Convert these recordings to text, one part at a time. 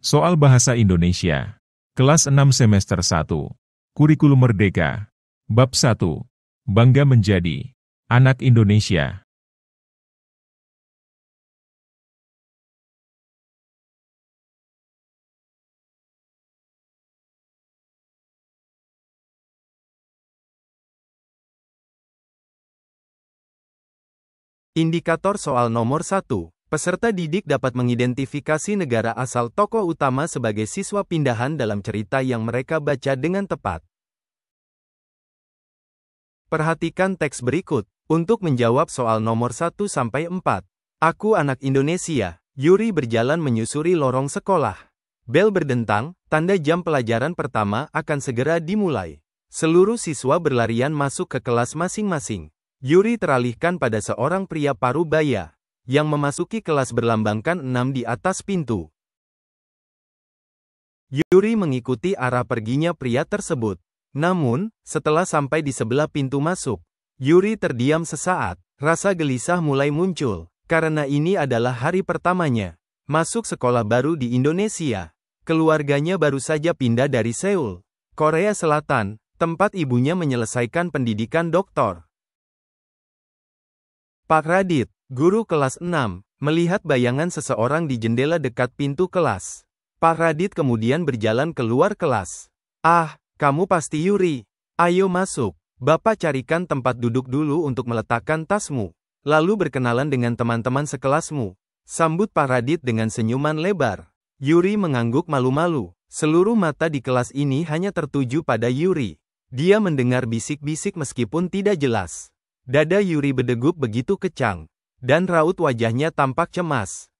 Soal Bahasa Indonesia. Kelas 6 Semester 1. Kurikulum Merdeka. Bab 1. Bangga menjadi anak Indonesia. Indikator soal nomor 1. Peserta didik dapat mengidentifikasi negara asal tokoh utama sebagai siswa pindahan dalam cerita yang mereka baca dengan tepat. Perhatikan teks berikut. Untuk menjawab soal nomor 1-4. Aku anak Indonesia. Yuri berjalan menyusuri lorong sekolah. Bel berdentang, tanda jam pelajaran pertama akan segera dimulai. Seluruh siswa berlarian masuk ke kelas masing-masing. Yuri teralihkan pada seorang pria parubaya yang memasuki kelas berlambangkan 6 di atas pintu. Yuri mengikuti arah perginya pria tersebut. Namun, setelah sampai di sebelah pintu masuk, Yuri terdiam sesaat. Rasa gelisah mulai muncul, karena ini adalah hari pertamanya masuk sekolah baru di Indonesia. Keluarganya baru saja pindah dari Seoul, Korea Selatan, tempat ibunya menyelesaikan pendidikan doktor. Pak Radit, guru kelas 6, melihat bayangan seseorang di jendela dekat pintu kelas. Pak Radit kemudian berjalan keluar kelas. Ah, kamu pasti Yuri. Ayo masuk. Bapak carikan tempat duduk dulu untuk meletakkan tasmu. Lalu berkenalan dengan teman-teman sekelasmu. Sambut Pak Radit dengan senyuman lebar. Yuri mengangguk malu-malu. Seluruh mata di kelas ini hanya tertuju pada Yuri. Dia mendengar bisik-bisik meskipun tidak jelas. Dada Yuri berdegup begitu kencang, dan raut wajahnya tampak cemas.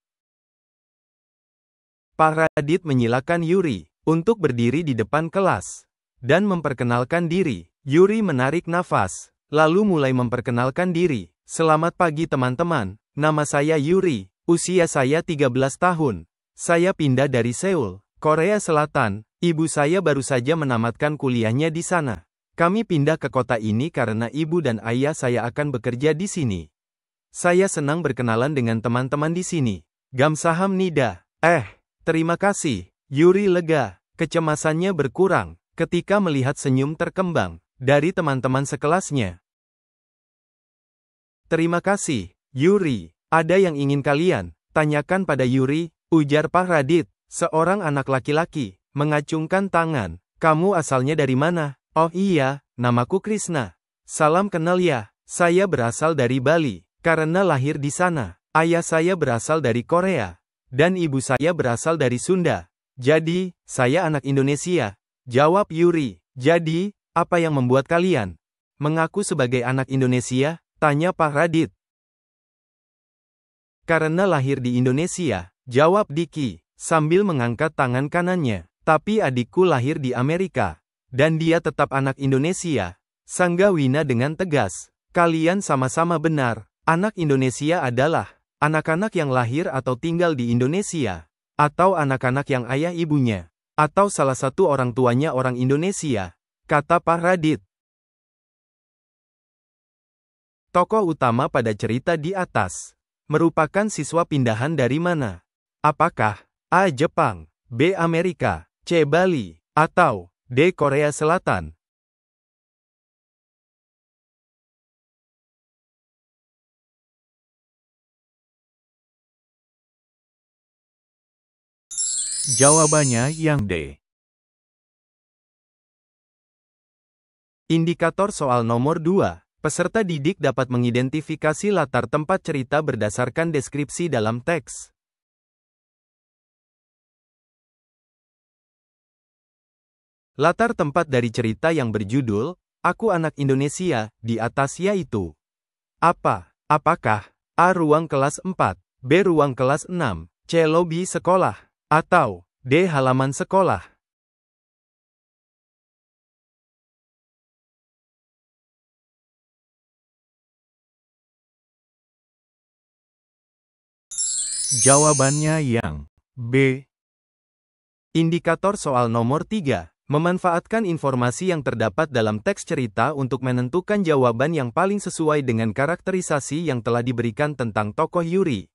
Pak Radit menyilakan Yuri untuk berdiri di depan kelas dan memperkenalkan diri. Yuri menarik nafas, lalu mulai memperkenalkan diri. Selamat pagi teman-teman, nama saya Yuri, usia saya 13 tahun. Saya pindah dari Seoul, Korea Selatan. Ibu saya baru saja menamatkan kuliahnya di sana. Kami pindah ke kota ini karena ibu dan ayah saya akan bekerja di sini. Saya senang berkenalan dengan teman-teman di sini. Gamsahamnida. Terima kasih. Yuri lega. Kecemasannya berkurang ketika melihat senyum terkembang dari teman-teman sekelasnya. Terima kasih, Yuri. Ada yang ingin kalian tanyakan pada Yuri? Ujar Pak Radit, seorang anak laki-laki, mengacungkan tangan. Kamu asalnya dari mana? Oh iya, namaku Krishna. Salam kenal ya. Saya berasal dari Bali, karena lahir di sana. Ayah saya berasal dari Korea, dan ibu saya berasal dari Sunda. Jadi, saya anak Indonesia. Jawab Yuri. Jadi, apa yang membuat kalian mengaku sebagai anak Indonesia? Tanya Pak Radit. Karena lahir di Indonesia, jawab Diki, sambil mengangkat tangan kanannya. Tapi adikku lahir di Amerika. Dan dia tetap anak Indonesia. Sangga Wina dengan tegas. Kalian sama-sama benar. Anak Indonesia adalah anak-anak yang lahir atau tinggal di Indonesia. Atau anak-anak yang ayah ibunya, atau salah satu orang tuanya orang Indonesia. Kata Pak Radit. Tokoh utama pada cerita di atas merupakan siswa pindahan dari mana? Apakah A. Jepang, B. Amerika, C. Bali, atau D. Korea Selatan? Jawabannya yang D. Indikator soal nomor 2. Peserta didik dapat mengidentifikasi latar tempat cerita berdasarkan deskripsi dalam teks. Latar tempat dari cerita yang berjudul Aku Anak Indonesia di atas yaitu apa? Apakah A. Ruang kelas 4, B. Ruang kelas 6, C. Lobi sekolah, atau D. Halaman sekolah? Jawabannya yang B. Indikator soal nomor 3. Memanfaatkan informasi yang terdapat dalam teks cerita untuk menentukan jawaban yang paling sesuai dengan karakterisasi yang telah diberikan tentang tokoh Yuri.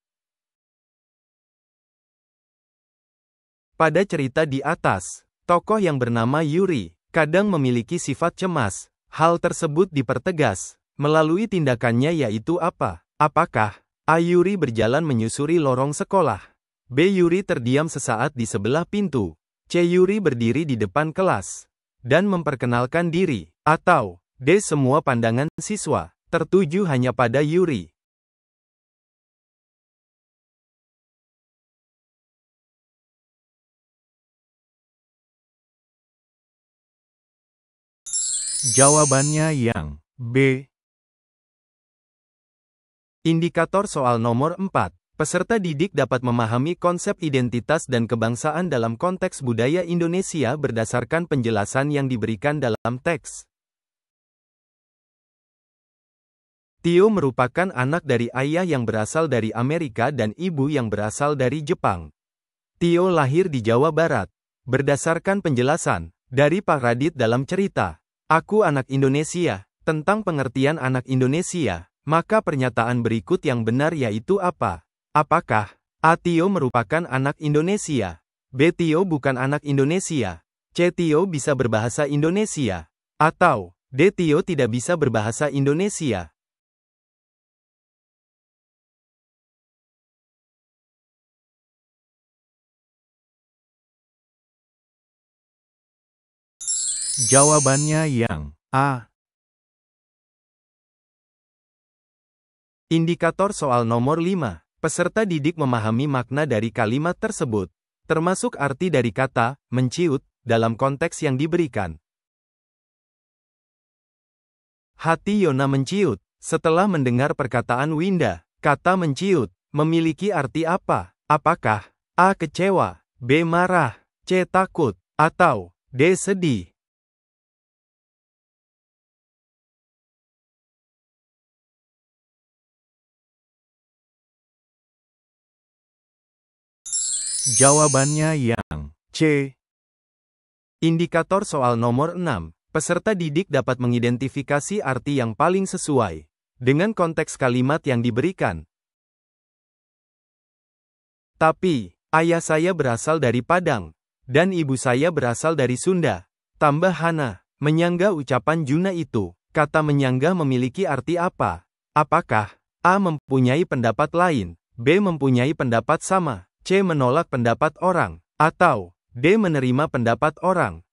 Pada cerita di atas, tokoh yang bernama Yuri kadang memiliki sifat cemas. Hal tersebut dipertegas melalui tindakannya, yaitu apa? Apakah A. Yuri berjalan menyusuri lorong sekolah? B. Yuri terdiam sesaat di sebelah pintu. C. Yuri berdiri di depan kelas dan memperkenalkan diri. Atau D. Semua pandangan siswa tertuju hanya pada Yuri. Jawabannya yang B. Indikator soal nomor 4. Peserta didik dapat memahami konsep identitas dan kebangsaan dalam konteks budaya Indonesia berdasarkan penjelasan yang diberikan dalam teks. Tio merupakan anak dari ayah yang berasal dari Amerika dan ibu yang berasal dari Jepang. Tio lahir di Jawa Barat. Berdasarkan penjelasan dari Pak Radit dalam cerita Aku Anak Indonesia, tentang pengertian anak Indonesia, maka pernyataan berikut yang benar yaitu apa? Apakah A. Tio merupakan anak Indonesia? B. Tio bukan anak Indonesia? C. Tio bisa berbahasa Indonesia? Atau D. Tio tidak bisa berbahasa Indonesia? Jawabannya yang A. Indikator soal nomor 5. Peserta didik memahami makna dari kalimat tersebut, termasuk arti dari kata menciut dalam konteks yang diberikan. Hati Yona menciut. Setelah mendengar perkataan Winda, kata menciut memiliki arti apa? Apakah A. Kecewa, B. Marah, C. Takut, atau D. Sedih? Jawabannya yang C. Indikator soal nomor 6. Peserta didik dapat mengidentifikasi arti yang paling sesuai dengan konteks kalimat yang diberikan. Tapi, ayah saya berasal dari Padang, dan ibu saya berasal dari Sunda. Tambah Hana, menyangga ucapan Juna itu. Kata menyangga memiliki arti apa? Apakah A. Mempunyai pendapat lain, B. Mempunyai pendapat sama, C. Menolak pendapat orang, atau D. Menerima pendapat orang?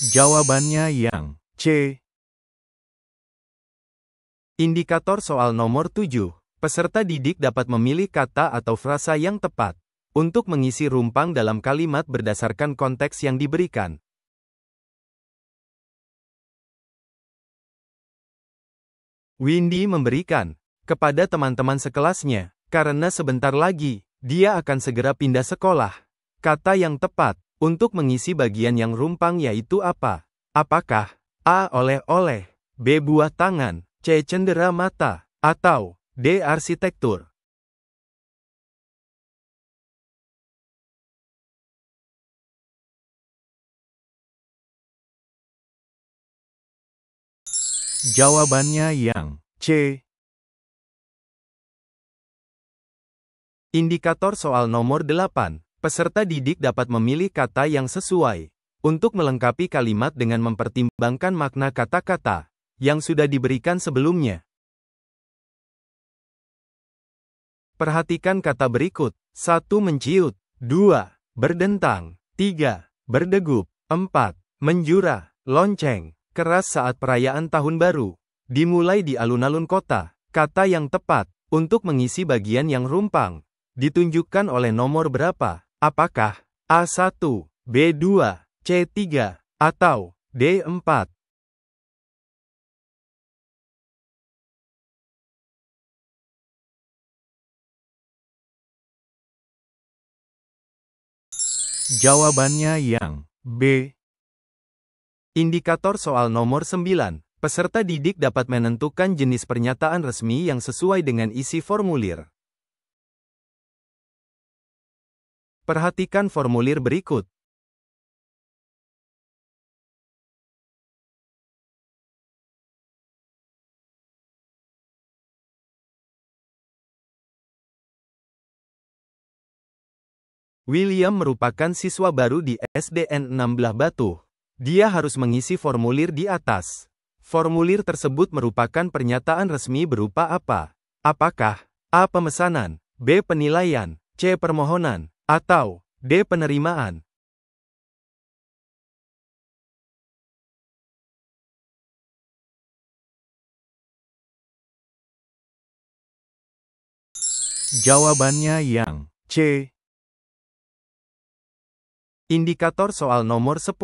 Jawabannya yang C. Indikator soal nomor 7. Peserta didik dapat memilih kata atau frasa yang tepat untuk mengisi rumpang dalam kalimat berdasarkan konteks yang diberikan. Windy memberikan kepada teman-teman sekelasnya, karena sebentar lagi, dia akan segera pindah sekolah. Kata yang tepat untuk mengisi bagian yang rumpang yaitu apa? Apakah A. Oleh-oleh, B. Buah tangan, C. Cendera mata, atau D. Arsitektur? Jawabannya yang C. Indikator soal nomor 8. Peserta didik dapat memilih kata yang sesuai untuk melengkapi kalimat dengan mempertimbangkan makna kata-kata yang sudah diberikan sebelumnya. Perhatikan kata berikut. 1. Menciut, 2. Berdentang, 3. Berdegup, 4. Menjura, lonceng, keras saat perayaan tahun baru. Dimulai di alun-alun kota. Kata yang tepat untuk mengisi bagian yang rumpang ditunjukkan oleh nomor berapa? Apakah A1, B2, C3, atau D4? Jawabannya yang B. Indikator soal nomor 9. Peserta didik dapat menentukan jenis pernyataan resmi yang sesuai dengan isi formulir. Perhatikan formulir berikut. William merupakan siswa baru di SDN 16 Batu. Dia harus mengisi formulir di atas. Formulir tersebut merupakan pernyataan resmi berupa apa? Apakah A. Pemesanan, B. Penilaian, C. Permohonan, atau D. Penerimaan? Jawabannya yang C. Indikator soal nomor 10.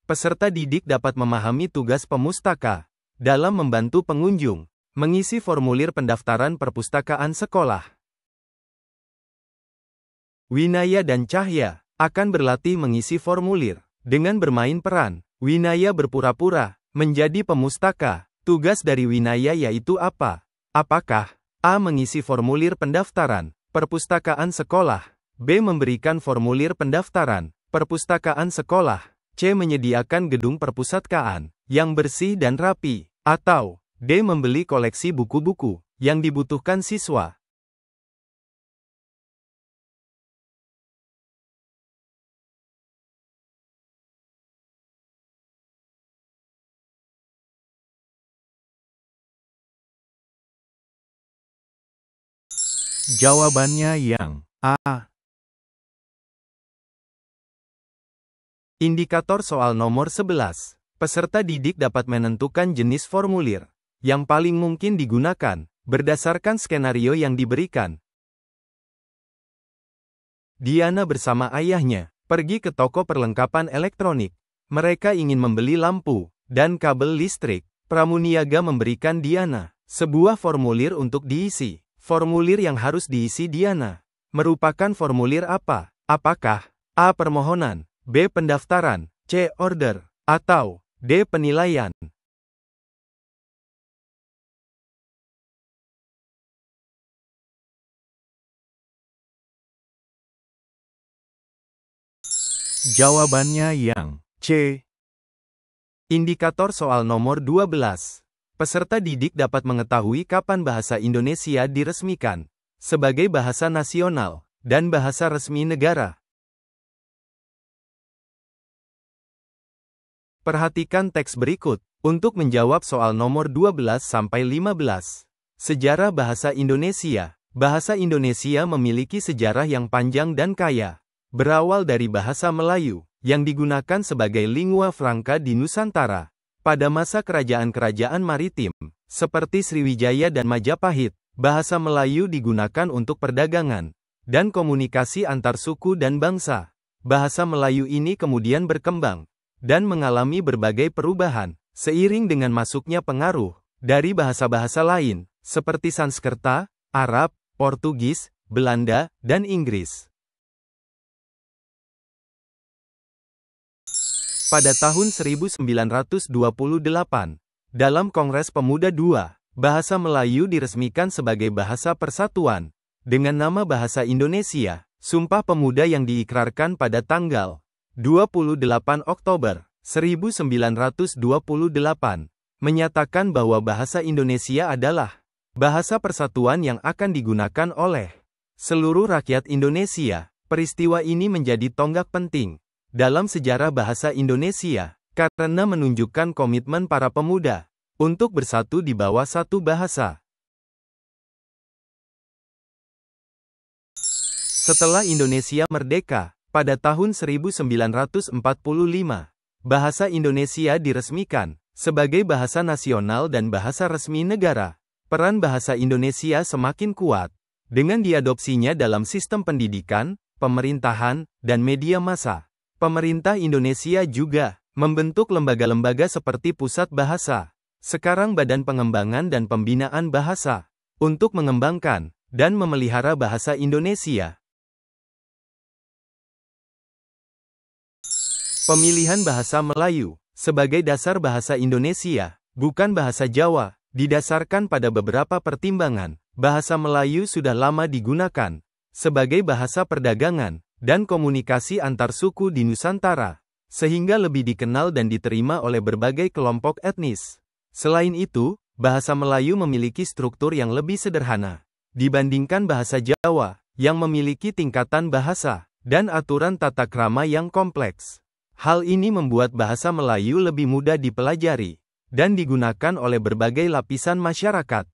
Peserta didik dapat memahami tugas pemustaka dalam membantu pengunjung mengisi formulir pendaftaran perpustakaan sekolah. Winaya dan Cahya akan berlatih mengisi formulir. Dengan bermain peran, Winaya berpura-pura menjadi pemustaka. Tugas dari Winaya yaitu apa? Apakah A. Mengisi formulir pendaftaran perpustakaan sekolah, B. Memberikan formulir pendaftaran perpustakaan sekolah, C. Menyediakan gedung perpustakaan yang bersih dan rapi, atau D. Membeli koleksi buku-buku yang dibutuhkan siswa? Jawabannya yang A. Indikator soal nomor 11. Peserta didik dapat menentukan jenis formulir yang paling mungkin digunakan berdasarkan skenario yang diberikan. Diana bersama ayahnya pergi ke toko perlengkapan elektronik. Mereka ingin membeli lampu dan kabel listrik. Pramuniaga memberikan Diana sebuah formulir untuk diisi. Formulir yang harus diisi Diana merupakan formulir apa? Apakah A. Permohonan, B. Pendaftaran, C. Order, atau D. Penilaian? Jawabannya yang C. Indikator soal nomor 12. Peserta didik dapat mengetahui kapan bahasa Indonesia diresmikan sebagai bahasa nasional dan bahasa resmi negara. Perhatikan teks berikut untuk menjawab soal nomor 12-15. Sejarah bahasa Indonesia. Bahasa Indonesia memiliki sejarah yang panjang dan kaya. Berawal dari bahasa Melayu yang digunakan sebagai lingua franca di Nusantara. Pada masa kerajaan-kerajaan maritim, seperti Sriwijaya dan Majapahit, bahasa Melayu digunakan untuk perdagangan dan komunikasi antar suku dan bangsa. Bahasa Melayu ini kemudian berkembang dan mengalami berbagai perubahan, seiring dengan masuknya pengaruh dari bahasa-bahasa lain, seperti Sanskerta, Arab, Portugis, Belanda, dan Inggris. Pada tahun 1928, dalam Kongres Pemuda II, bahasa Melayu diresmikan sebagai bahasa persatuan, dengan nama Bahasa Indonesia. Sumpah Pemuda yang diikrarkan pada tanggal 28 Oktober 1928, menyatakan bahwa bahasa Indonesia adalah bahasa persatuan yang akan digunakan oleh seluruh rakyat Indonesia. Peristiwa ini menjadi tonggak penting dalam sejarah bahasa Indonesia, karena menunjukkan komitmen para pemuda untuk bersatu di bawah satu bahasa. Setelah Indonesia merdeka, pada tahun 1945, bahasa Indonesia diresmikan sebagai bahasa nasional dan bahasa resmi negara. Peran bahasa Indonesia semakin kuat dengan diadopsinya dalam sistem pendidikan, pemerintahan, dan media massa. Pemerintah Indonesia juga membentuk lembaga-lembaga seperti Pusat Bahasa, sekarang Badan Pengembangan dan Pembinaan Bahasa, untuk mengembangkan dan memelihara bahasa Indonesia. Pemilihan bahasa Melayu sebagai dasar bahasa Indonesia, bukan bahasa Jawa, didasarkan pada beberapa pertimbangan. Bahasa Melayu sudah lama digunakan sebagai bahasa perdagangan dan komunikasi antar suku di Nusantara, sehingga lebih dikenal dan diterima oleh berbagai kelompok etnis. Selain itu, bahasa Melayu memiliki struktur yang lebih sederhana dibandingkan bahasa Jawa, yang memiliki tingkatan bahasa dan aturan tata krama yang kompleks. Hal ini membuat bahasa Melayu lebih mudah dipelajari dan digunakan oleh berbagai lapisan masyarakat.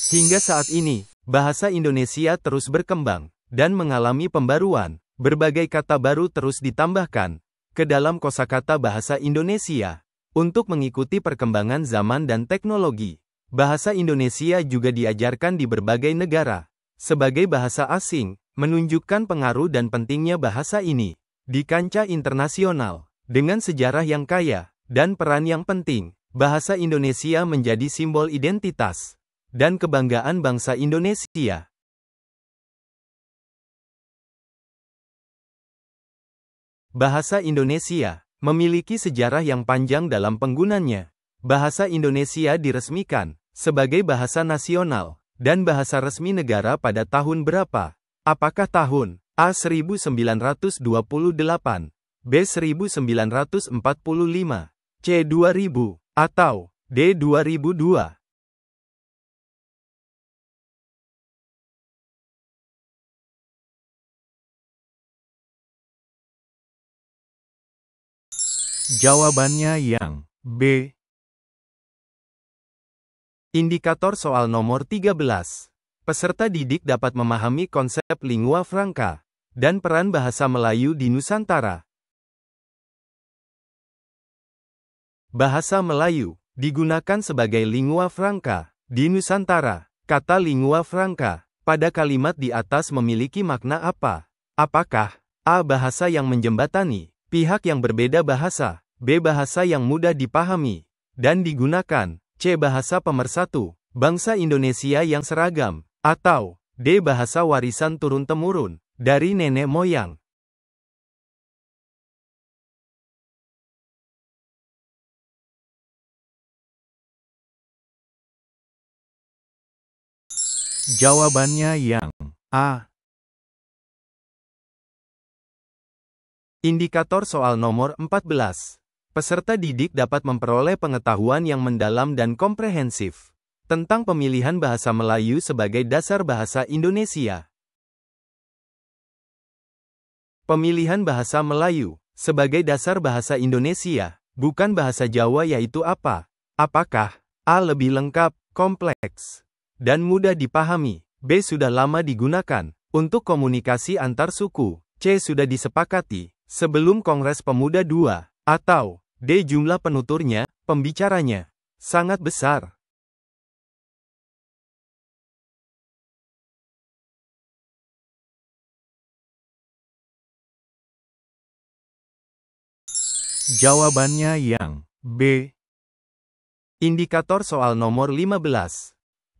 Hingga saat ini, bahasa Indonesia terus berkembang dan mengalami pembaruan. Berbagai kata baru terus ditambahkan ke dalam kosakata bahasa Indonesia untuk mengikuti perkembangan zaman dan teknologi. Bahasa Indonesia juga diajarkan di berbagai negara sebagai bahasa asing, menunjukkan pengaruh dan pentingnya bahasa ini di kancah internasional. Dengan sejarah yang kaya dan peran yang penting, bahasa Indonesia menjadi simbol identitas dan kebanggaan bangsa Indonesia. Bahasa Indonesia memiliki sejarah yang panjang dalam penggunaannya. Bahasa Indonesia diresmikan sebagai bahasa nasional dan bahasa resmi negara pada tahun berapa? Apakah tahun A. 1928, B. 1945, C. 2000, atau D. 2002? Jawabannya yang B. Indikator soal nomor 13. Peserta didik dapat memahami konsep lingua franca dan peran bahasa Melayu di Nusantara. Bahasa Melayu digunakan sebagai lingua franca di Nusantara. Kata lingua franca pada kalimat di atas memiliki makna apa? Apakah A. Bahasa yang menjembatani pihak yang berbeda bahasa, B. Bahasa yang mudah dipahami dan digunakan, C. Bahasa pemersatu bangsa Indonesia yang seragam, atau D. Bahasa warisan turun-temurun dari nenek moyang? Jawabannya yang A. Indikator soal nomor 14. Peserta didik dapat memperoleh pengetahuan yang mendalam dan komprehensif tentang pemilihan bahasa Melayu sebagai dasar bahasa Indonesia. Pemilihan bahasa Melayu sebagai dasar bahasa Indonesia, bukan bahasa Jawa, yaitu apa? Apakah A. Lebih lengkap, kompleks, dan mudah dipahami, B. Sudah lama digunakan untuk komunikasi antar suku, C. Sudah disepakati sebelum Kongres Pemuda II, atau D. Jumlah penuturnya, pembicaranya, sangat besar? Jawabannya yang B. Indikator soal nomor 15.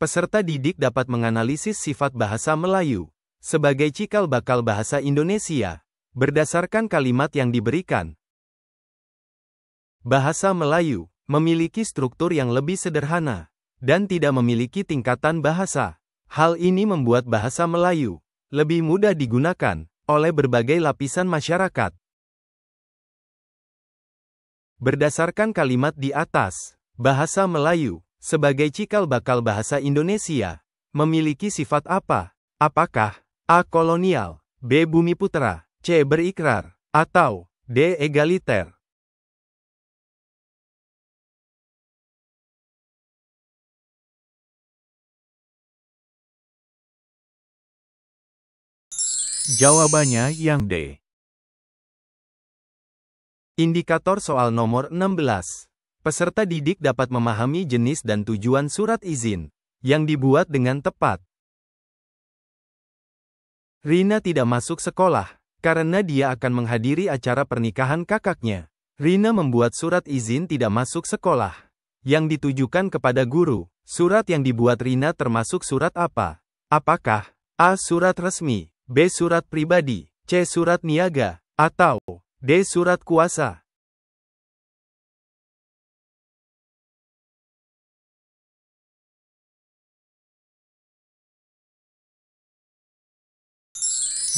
Peserta didik dapat menganalisis sifat bahasa Melayu sebagai cikal bakal bahasa Indonesia berdasarkan kalimat yang diberikan. Bahasa Melayu memiliki struktur yang lebih sederhana dan tidak memiliki tingkatan bahasa. Hal ini membuat bahasa Melayu lebih mudah digunakan oleh berbagai lapisan masyarakat. Berdasarkan kalimat di atas, bahasa Melayu sebagai cikal bakal bahasa Indonesia memiliki sifat apa? Apakah A. Kolonial, B. Bumiputera, C. Berikrar, atau D. Egaliter? Jawabannya yang D. Indikator soal nomor 16. Peserta didik dapat memahami jenis dan tujuan surat izin yang dibuat dengan tepat. Rina tidak masuk sekolah karena dia akan menghadiri acara pernikahan kakaknya. Rina membuat surat izin tidak masuk sekolah yang ditujukan kepada guru. Surat yang dibuat Rina termasuk surat apa? Apakah A. Surat resmi, B. Surat pribadi, C. Surat niaga, atau D. Surat kuasa?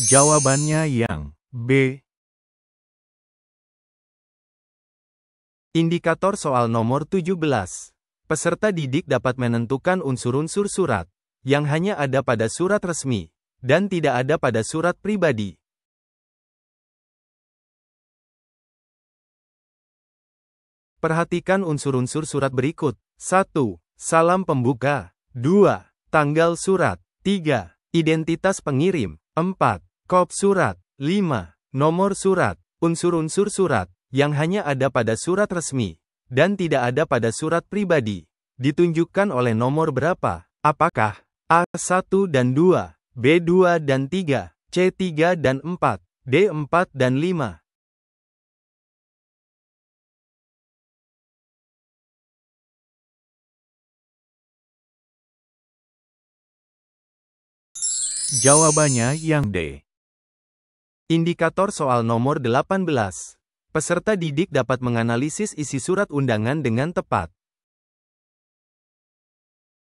Jawabannya yang B. Indikator soal nomor 17. Peserta didik dapat menentukan unsur-unsur surat yang hanya ada pada surat resmi, dan tidak ada pada surat pribadi. Perhatikan unsur-unsur surat berikut. 1. Salam pembuka. 2. Tanggal surat. 3. Identitas pengirim. 4. Kop surat. 5. Nomor surat. Unsur-unsur surat, yang hanya ada pada surat resmi, dan tidak ada pada surat pribadi, ditunjukkan oleh nomor berapa? Apakah A1 dan 2, B2 dan 3, C3 dan 4, D4 dan 5? Jawabannya yang D. Indikator soal nomor 18. Peserta didik dapat menganalisis isi surat undangan dengan tepat.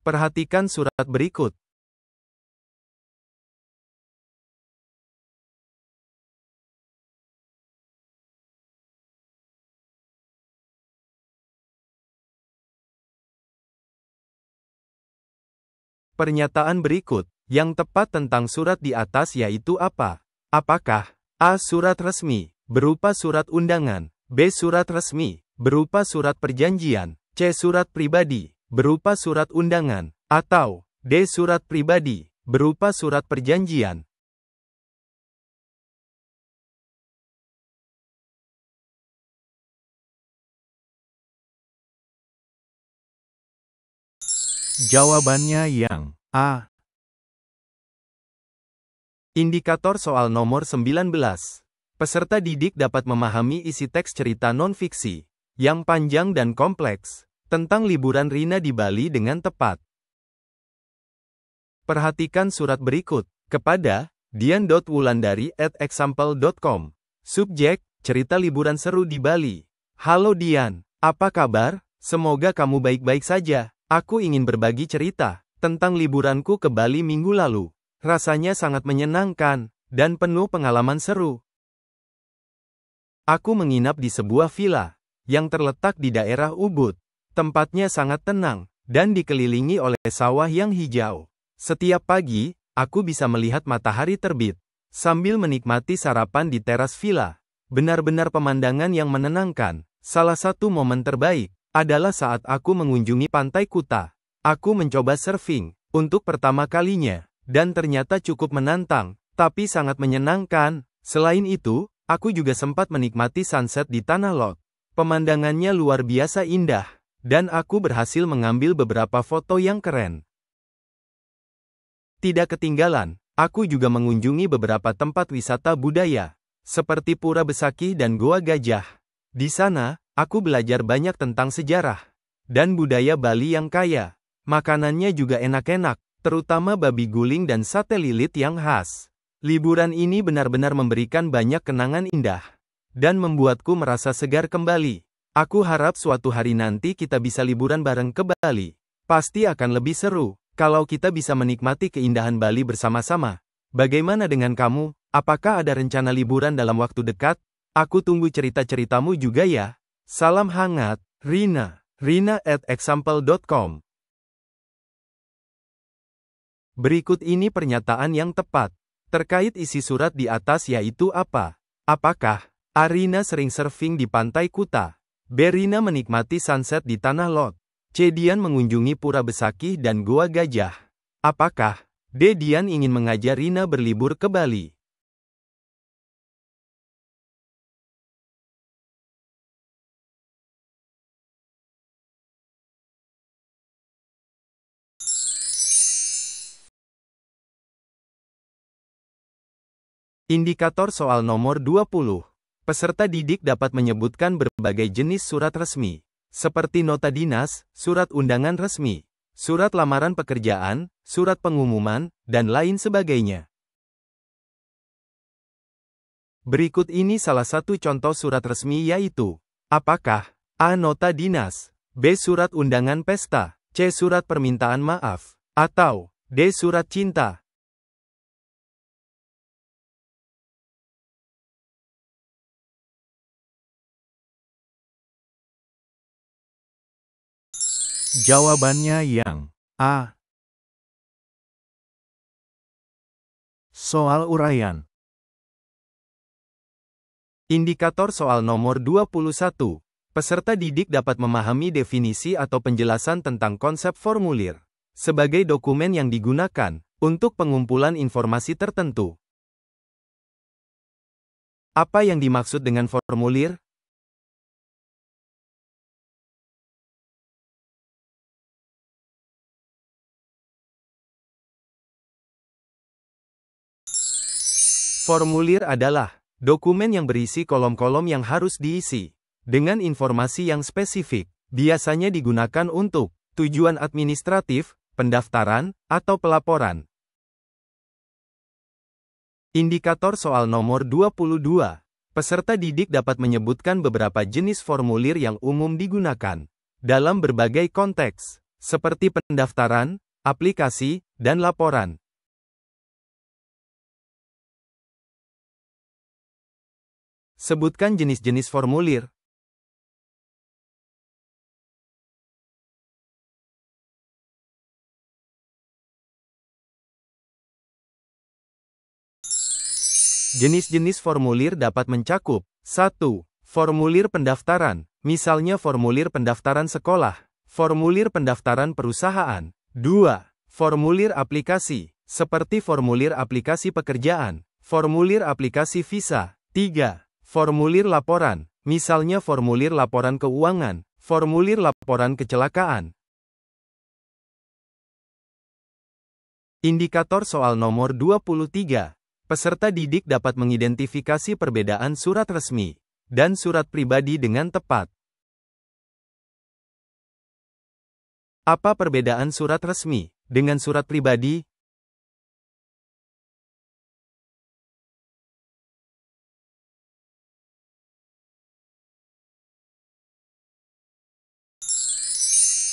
Perhatikan surat berikut. Pernyataan berikut, yang tepat tentang surat di atas yaitu apa? Apakah A. Surat resmi, berupa surat undangan, B. Surat resmi, berupa surat perjanjian, C. Surat pribadi, berupa surat undangan, atau D. Surat pribadi, berupa surat perjanjian? Jawabannya yang A. Indikator soal nomor 19. Peserta didik dapat memahami isi teks cerita non-fiksi, yang panjang dan kompleks, tentang liburan Rina di Bali dengan tepat. Perhatikan surat berikut, kepada dian.wulandari@example.com. Subjek, cerita liburan seru di Bali. Halo Dian, apa kabar? Semoga kamu baik-baik saja. Aku ingin berbagi cerita tentang liburanku ke Bali minggu lalu. Rasanya sangat menyenangkan, dan penuh pengalaman seru. Aku menginap di sebuah villa, yang terletak di daerah Ubud. Tempatnya sangat tenang, dan dikelilingi oleh sawah yang hijau. Setiap pagi, aku bisa melihat matahari terbit, sambil menikmati sarapan di teras villa. Benar-benar pemandangan yang menenangkan. Salah satu momen terbaik adalah saat aku mengunjungi Pantai Kuta. Aku mencoba surfing untuk pertama kalinya, dan ternyata cukup menantang, tapi sangat menyenangkan. Selain itu, aku juga sempat menikmati sunset di Tanah Lot. Pemandangannya luar biasa indah, dan aku berhasil mengambil beberapa foto yang keren. Tidak ketinggalan, aku juga mengunjungi beberapa tempat wisata budaya, seperti Pura Besakih dan Goa Gajah. Di sana, aku belajar banyak tentang sejarah dan budaya Bali yang kaya. Makanannya juga enak-enak, terutama babi guling dan sate lilit yang khas. Liburan ini benar-benar memberikan banyak kenangan indah dan membuatku merasa segar kembali. Aku harap suatu hari nanti kita bisa liburan bareng ke Bali. Pasti akan lebih seru kalau kita bisa menikmati keindahan Bali bersama-sama. Bagaimana dengan kamu? Apakah ada rencana liburan dalam waktu dekat? Aku tunggu cerita-ceritamu juga ya. Salam hangat, Rina. Rina@example.com. Berikut ini pernyataan yang tepat terkait isi surat di atas yaitu apa? Apakah A. Rina sering surfing di Pantai Kuta, B. Rina menikmati sunset di Tanah Lot, C. Dian mengunjungi Pura Besakih dan Goa Gajah? Apakah D. Dian ingin mengajak Rina berlibur ke Bali? Indikator soal nomor 20. Peserta didik dapat menyebutkan berbagai jenis surat resmi, seperti nota dinas, surat undangan resmi, surat lamaran pekerjaan, surat pengumuman, dan lain sebagainya. Berikut ini salah satu contoh surat resmi yaitu, apakah A. Nota dinas, B. Surat undangan pesta, C. Surat permintaan maaf, atau D. Surat cinta? Jawabannya yang A. Soal uraian. Indikator soal nomor 21. Peserta didik dapat memahami definisi atau penjelasan tentang konsep formulir sebagai dokumen yang digunakan untuk pengumpulan informasi tertentu. Apa yang dimaksud dengan formulir? Formulir adalah dokumen yang berisi kolom-kolom yang harus diisi dengan informasi yang spesifik. Biasanya digunakan untuk tujuan administratif, pendaftaran, atau pelaporan. Indikator soal nomor 22. Peserta didik dapat menyebutkan beberapa jenis formulir yang umum digunakan dalam berbagai konteks, seperti pendaftaran, aplikasi, dan laporan. Sebutkan jenis-jenis formulir. Jenis-jenis formulir dapat mencakup 1. Formulir pendaftaran, misalnya formulir pendaftaran sekolah, formulir pendaftaran perusahaan. 2. Formulir aplikasi, seperti formulir aplikasi pekerjaan, formulir aplikasi visa. 3. Formulir laporan, misalnya formulir laporan keuangan, formulir laporan kecelakaan. Indikator soal nomor 23. Peserta didik dapat mengidentifikasi perbedaan surat resmi dan surat pribadi dengan tepat. Apa perbedaan surat resmi dengan surat pribadi?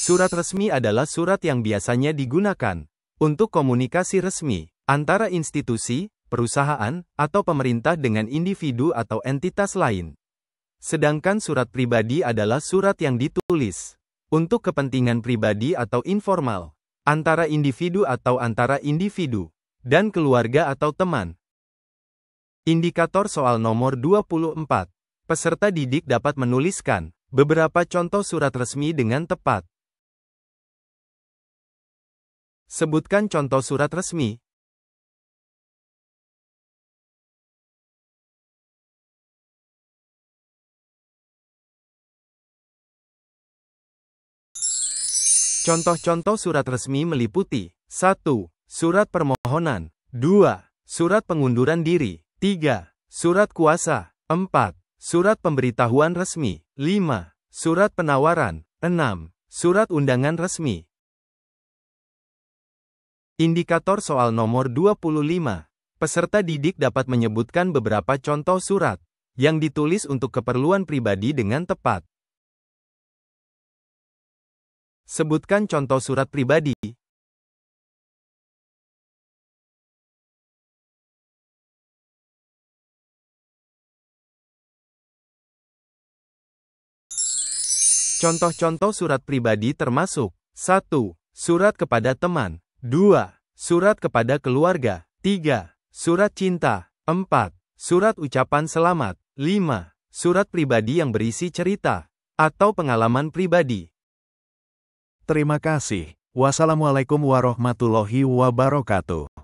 Surat resmi adalah surat yang biasanya digunakan untuk komunikasi resmi antara institusi, perusahaan, atau pemerintah dengan individu atau entitas lain. Sedangkan surat pribadi adalah surat yang ditulis untuk kepentingan pribadi atau informal, antara individu atau antara individu, dan keluarga atau teman. Indikator soal nomor 24. Peserta didik dapat menuliskan beberapa contoh surat resmi dengan tepat. Sebutkan contoh surat resmi. Contoh-contoh surat resmi meliputi 1. Surat permohonan 2. Surat pengunduran diri 3. Surat kuasa 4. Surat pemberitahuan resmi 5. Surat penawaran 6. Surat undangan resmi. Indikator soal nomor 25. Peserta didik dapat menyebutkan beberapa contoh surat yang ditulis untuk keperluan pribadi dengan tepat. Sebutkan contoh surat pribadi. Contoh-contoh surat pribadi termasuk 1. Surat kepada teman 2. Surat kepada keluarga 3. Surat cinta 4. Surat ucapan selamat 5. Surat pribadi yang berisi cerita atau pengalaman pribadi. Terima kasih. Wassalamualaikum warahmatullahi wabarakatuh.